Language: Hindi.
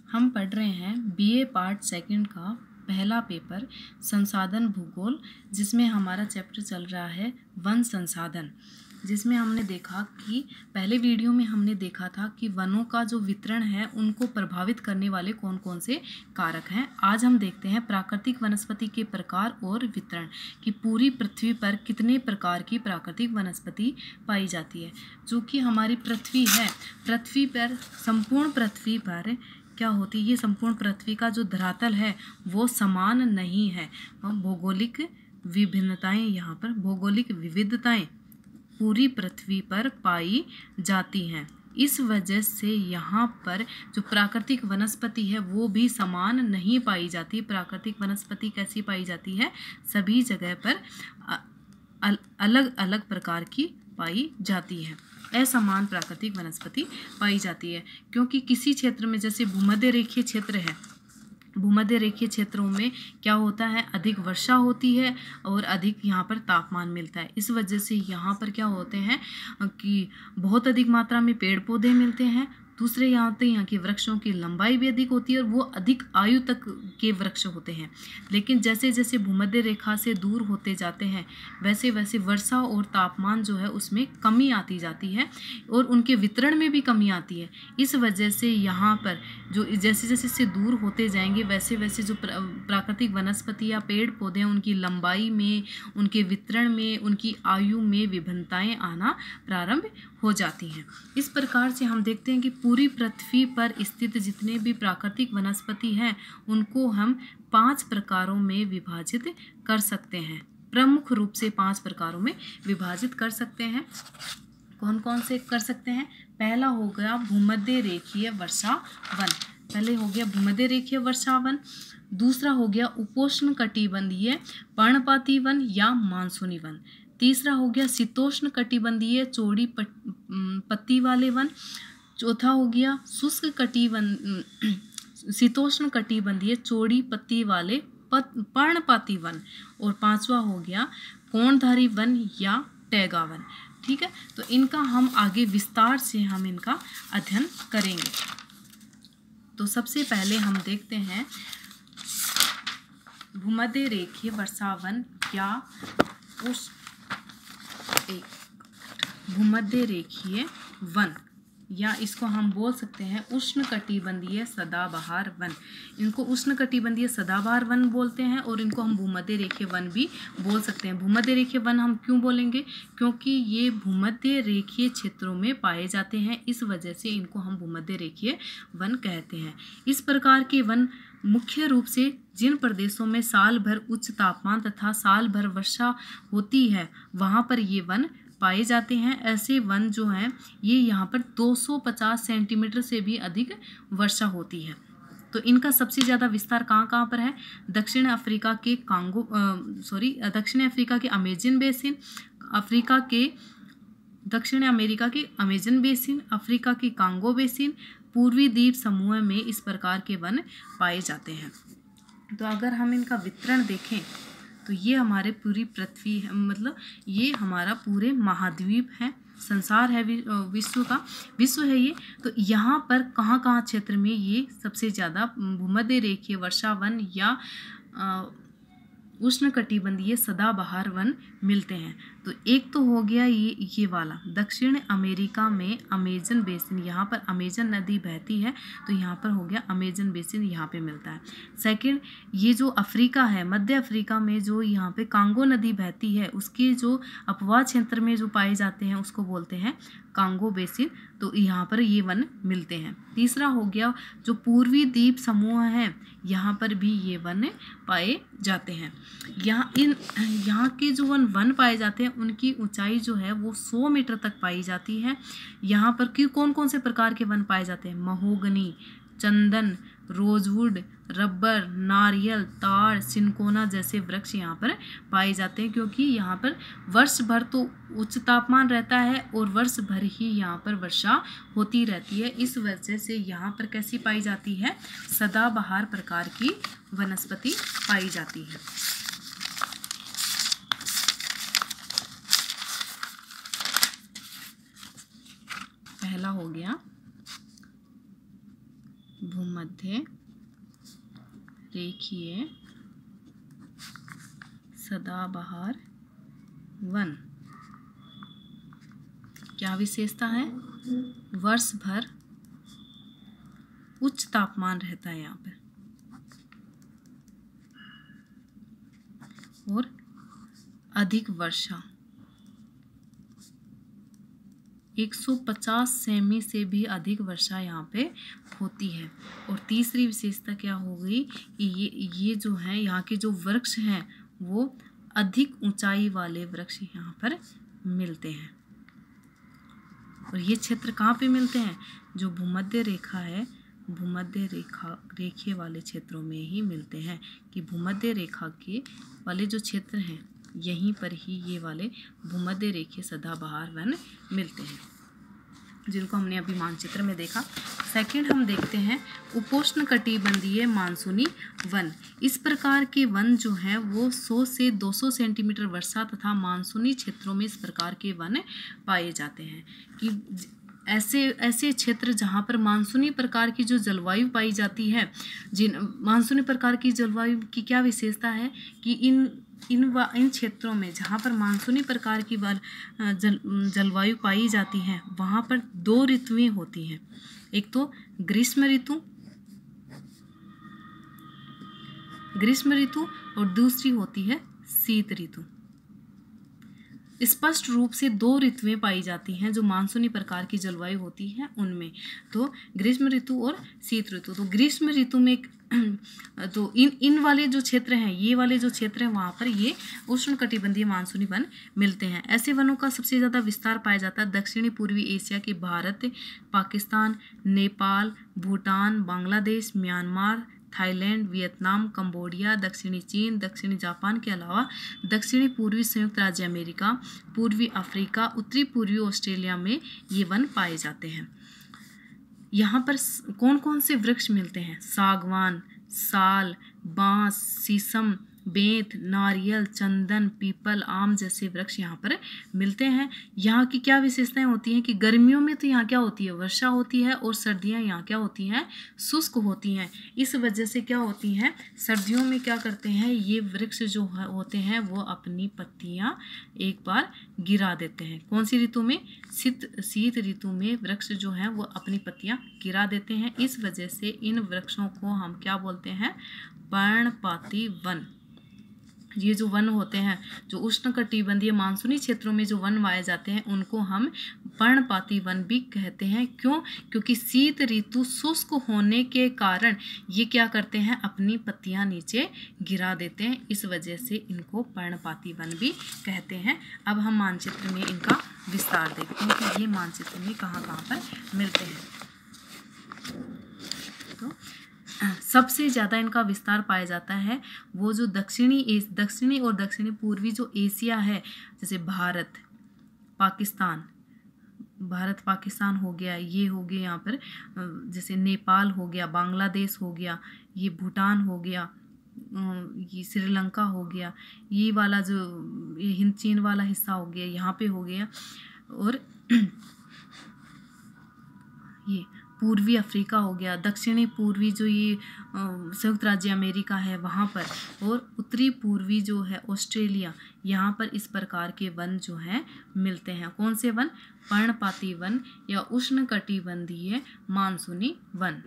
हम पढ़ रहे हैं बीए पार्ट सेकंड का पहला पेपर संसाधन भूगोल, जिसमें हमारा चैप्टर चल रहा है वन संसाधन। जिसमें हमने देखा कि पहले वीडियो में हमने देखा था कि वनों का जो वितरण है उनको प्रभावित करने वाले कौन कौन से कारक हैं। आज हम देखते हैं प्राकृतिक वनस्पति के प्रकार और वितरण, कि पूरी पृथ्वी पर कितने प्रकार की प्राकृतिक वनस्पति पाई जाती है। जो कि हमारी पृथ्वी है, पृथ्वी पर संपूर्ण पृथ्वी पर क्या होती है, ये संपूर्ण पृथ्वी का जो धरातल है वो समान नहीं है। भौगोलिक विभिन्नताएं, यहाँ पर भौगोलिक विविधताएं पूरी पृथ्वी पर पाई जाती हैं। इस वजह से यहाँ पर जो प्राकृतिक वनस्पति है वो भी समान नहीं पाई जाती। प्राकृतिक वनस्पति कैसी पाई जाती है, सभी जगह पर अलग अलग प्रकार की पाई जाती है। असमान प्राकृतिक वनस्पति पाई जाती है, क्योंकि किसी क्षेत्र में जैसे भूमध्य रेखीय क्षेत्र है, भूमध्य रेखीय क्षेत्रों में क्या होता है, अधिक वर्षा होती है और अधिक यहाँ पर तापमान मिलता है। इस वजह से यहाँ पर क्या होते हैं कि बहुत अधिक मात्रा में पेड़ पौधे मिलते हैं। दूसरे यहाँ के वृक्षों की लंबाई भी अधिक होती है और वो अधिक आयु तक के वृक्ष होते हैं। लेकिन जैसे जैसे भूमध्य रेखा से दूर होते जाते हैं वैसे वैसे वर्षा और तापमान जो है उसमें कमी आती जाती है और उनके वितरण में भी कमी आती है। इस वजह से यहाँ पर जो जैसे जैसे से दूर होते जाएंगे वैसे वैसे जो प्राकृतिक वनस्पति या पेड़ पौधे हैं उनकी लंबाई में, उनके वितरण में, उनकी आयु में विभिन्नताएं आना प्रारंभ हो जाती हैं। इस प्रकार से हम देखते हैं कि पूरी पृथ्वी पर स्थित जितने भी प्राकृतिक वनस्पति हैं उनको हम 5 प्रकारों में विभाजित कर सकते हैं। प्रमुख रूप से 5 प्रकारों में विभाजित कर सकते हैं। कौन कौन से कर सकते हैं? पहला हो गया भूमध्य रेखीय वर्षा वन। पहले हो गया भूमध्य रेखीय वर्षा वन। दूसरा हो गया उपोष्ण कटिबंधीय पर्णपाती वन या मानसूनी वन। तीसरा हो गया शीतोष्ण कटिबंधीय चौड़ी पत्ती वाले वन। चौथा हो गया शुष्क शीतोष्ण कटिबंधीय चौड़ी पत्ती वाले पर्णपाती वन। और पांचवा हो गया कोणधारी वन या टैगा वन। ठीक है, तो इनका हम आगे विस्तार से हम इनका अध्ययन करेंगे। तो सबसे पहले हम देखते हैं भूमध्य रेखीय वर्षा वन या उस भूमध्य रेखीय वन, या इसको हम बोल सकते हैं उष्णकटिबंधीय सदाबहार वन। इनको उष्णकटिबंधीय सदाबहार वन बोलते हैं और इनको हम भूमध्य रेखीय वन भी बोल सकते हैं। भूमध्य रेखीय वन हम क्यों बोलेंगे? क्योंकि ये भूमध्य रेखीय क्षेत्रों में पाए जाते हैं, इस वजह से इनको हम भूमध्य रेखीय वन कहते हैं। इस प्रकार के वन मुख्य रूप से जिन प्रदेशों में साल भर उच्च तापमान तथा साल भर वर्षा होती है वहाँ पर ये वन पाए जाते हैं। ऐसे वन जो हैं ये यहाँ पर 250 सेंटीमीटर से भी अधिक वर्षा होती है। तो इनका सबसे ज़्यादा विस्तार कहाँ पर है? दक्षिण अफ्रीका के अमेजन बेसिन, दक्षिण अमेरिका के अमेजन बेसिन, अफ्रीका के कांगो बेसिन, पूर्वी द्वीप समूह में इस प्रकार के वन पाए जाते हैं। तो अगर हम इनका वितरण देखें तो ये हमारे पूरी पृथ्वी है, मतलब ये हमारा पूरे महाद्वीप है, संसार है, विश्व है ये। तो यहाँ पर कहाँ कहाँ क्षेत्र में ये सबसे ज़्यादा भूमध्य रेखीय वर्षा वन या उष्णकटिबंधीय सदाबहार वन मिलते हैं। तो एक तो हो गया ये वाला दक्षिण अमेरिका में अमेजन बेसिन, यहाँ पर अमेजन नदी बहती है तो यहाँ पर हो गया अमेजन बेसिन, यहाँ पे मिलता है। सेकंड, ये जो अफ्रीका है, मध्य अफ्रीका में जो यहाँ पे कांगो नदी बहती है उसके जो अपवाह क्षेत्र में जो पाए जाते हैं उसको बोलते हैं कांगो बेसिन, तो यहाँ पर ये वन मिलते हैं। तीसरा हो गया जो पूर्वी द्वीप समूह है, यहाँ पर भी ये वन पाए जाते हैं। यहाँ के जो वन पाए जाते हैं उनकी ऊंचाई जो है वो 100 मीटर तक पाई जाती है। यहाँ पर कौन कौन से प्रकार के वन पाए जाते हैं? महोगनी, चंदन, रोजवुड, रबर, नारियल, ताड़, सिनकोना जैसे वृक्ष यहाँ पर पाए जाते हैं, क्योंकि यहाँ पर वर्ष भर तो उच्च तापमान रहता है और वर्ष भर ही यहाँ पर वर्षा होती रहती है। इस वजह से यहाँ पर कैसी पाई जाती है? सदाबहार प्रकार की वनस्पति पाई जाती है। पहला हो गया भूमध्य रेखीय सदाबहार वन। क्या विशेषता है? वर्ष भर उच्च तापमान रहता है यहाँ पे और अधिक वर्षा, 150 सेमी से भी अधिक वर्षा यहाँ पे होती है। और तीसरी विशेषता क्या हो गई कि ये जो है यहाँ के जो वृक्ष हैं वो अधिक ऊंचाई वाले वृक्ष यहाँ पर मिलते हैं। और ये क्षेत्र कहाँ पे मिलते हैं? जो भूमध्य रेखा है, भूमध्य रेखीय वाले क्षेत्रों में ही मिलते हैं। कि भूमध्य रेखा के वाले जो क्षेत्र हैं यहीं पर ही ये वाले भूमध्य रेखीय सदाबहार वन मिलते हैं, जिनको हमने अभी मानचित्र में देखा। सेकंड हम देखते हैं उपोष्णकटिबंधीय मानसूनी वन। इस प्रकार के वन जो हैं वो 100 से 200 सेंटीमीटर वर्षा तथा मानसूनी क्षेत्रों में इस प्रकार के वन पाए जाते हैं। कि ऐसे क्षेत्र जहाँ पर मानसूनी प्रकार की जो जलवायु पाई जाती है, मानसूनी प्रकार की जलवायु की क्या विशेषता है कि इन क्षेत्रों में जहाँ पर मानसूनी प्रकार की जलवायु पाई जाती है वहाँ पर 2 ऋतुएं होती हैं। एक तो ग्रीष्म ऋतु और दूसरी होती है शीत ऋतु। स्पष्ट रूप से 2 ऋतुएं पाई जाती हैं जो मानसूनी प्रकार की जलवायु होती है उनमें, तो ग्रीष्म ऋतु और शीत ऋतु। तो ग्रीष्म ऋतु में तो इन वाले जो क्षेत्र हैं, ये वाले जो क्षेत्र हैं वहाँ पर ये उष्णकटिबंधीय मानसूनी वन मिलते हैं। ऐसे वनों का सबसे ज़्यादा विस्तार पाया जाता है दक्षिणी पूर्वी एशिया के Bharat, Pakistan, Nepal, Bhutan, Bangladesh, Myanmar, Thailand, Vietnam, Cambodia, दक्षिणी चीन, दक्षिणी जापान के अलावा दक्षिणी पूर्वी संयुक्त राज्य अमेरिका, पूर्वी अफ्रीका, उत्तरी पूर्वी ऑस्ट्रेलिया में ये वन पाए जाते हैं। यहाँ पर कौन कौन से वृक्ष मिलते हैं? सागवान, साल, बांस, शीशम, बेंत, नारियल, चंदन, पीपल, आम जैसे वृक्ष यहाँ पर मिलते हैं। यहाँ की क्या विशेषताएं होती हैं कि गर्मियों में तो यहाँ क्या होती है? वर्षा होती है और सर्दियाँ यहाँ क्या होती हैं? शुष्क होती हैं। इस वजह से क्या होती हैं? सर्दियों में क्या करते हैं ये वृक्ष जो होते हैं वो अपनी पत्तियाँ एक बार गिरा देते हैं। कौन सी ऋतु में? शीत ऋतु में वृक्ष जो हैं वो अपनी पत्तियाँ गिरा देते हैं। इस वजह से इन वृक्षों को हम क्या बोलते हैं? पर्णपाती वन। ये जो वन होते हैं, जो उष्णकटिबंधीय मानसूनी क्षेत्रों में जो वन पाए जाते हैं उनको हम पर्णपाती वन भी कहते हैं। क्यों? क्योंकि शीत ऋतु शुष्क होने के कारण ये क्या करते हैं? अपनी पत्तियां नीचे गिरा देते हैं। इस वजह से इनको पर्णपाती वन भी कहते हैं। अब हम मानचित्र में इनका विस्तार देखते हैं कि ये मानचित्र में कहाँ कहाँ पर मिलते हैं। तो सबसे ज़्यादा इनका विस्तार पाया जाता है वो जो दक्षिणी और दक्षिणी पूर्वी जो एशिया है, जैसे भारत पाकिस्तान हो गया, ये हो गया यहाँ पर, जैसे नेपाल हो गया, बांग्लादेश हो गया, ये भूटान हो गया, ये श्रीलंका हो गया, ये वाला जो हिंद चीन वाला हिस्सा हो गया, यहाँ पे हो गया, और ये पूर्वी अफ्रीका हो गया, दक्षिणी पूर्वी जो ये संयुक्त राज्य अमेरिका है वहाँ पर, और उत्तरी पूर्वी जो है ऑस्ट्रेलिया, यहाँ पर इस प्रकार के वन जो हैं मिलते हैं। कौन से वन? पर्णपाती वन या उष्णकटिबंधीय मानसूनी वन।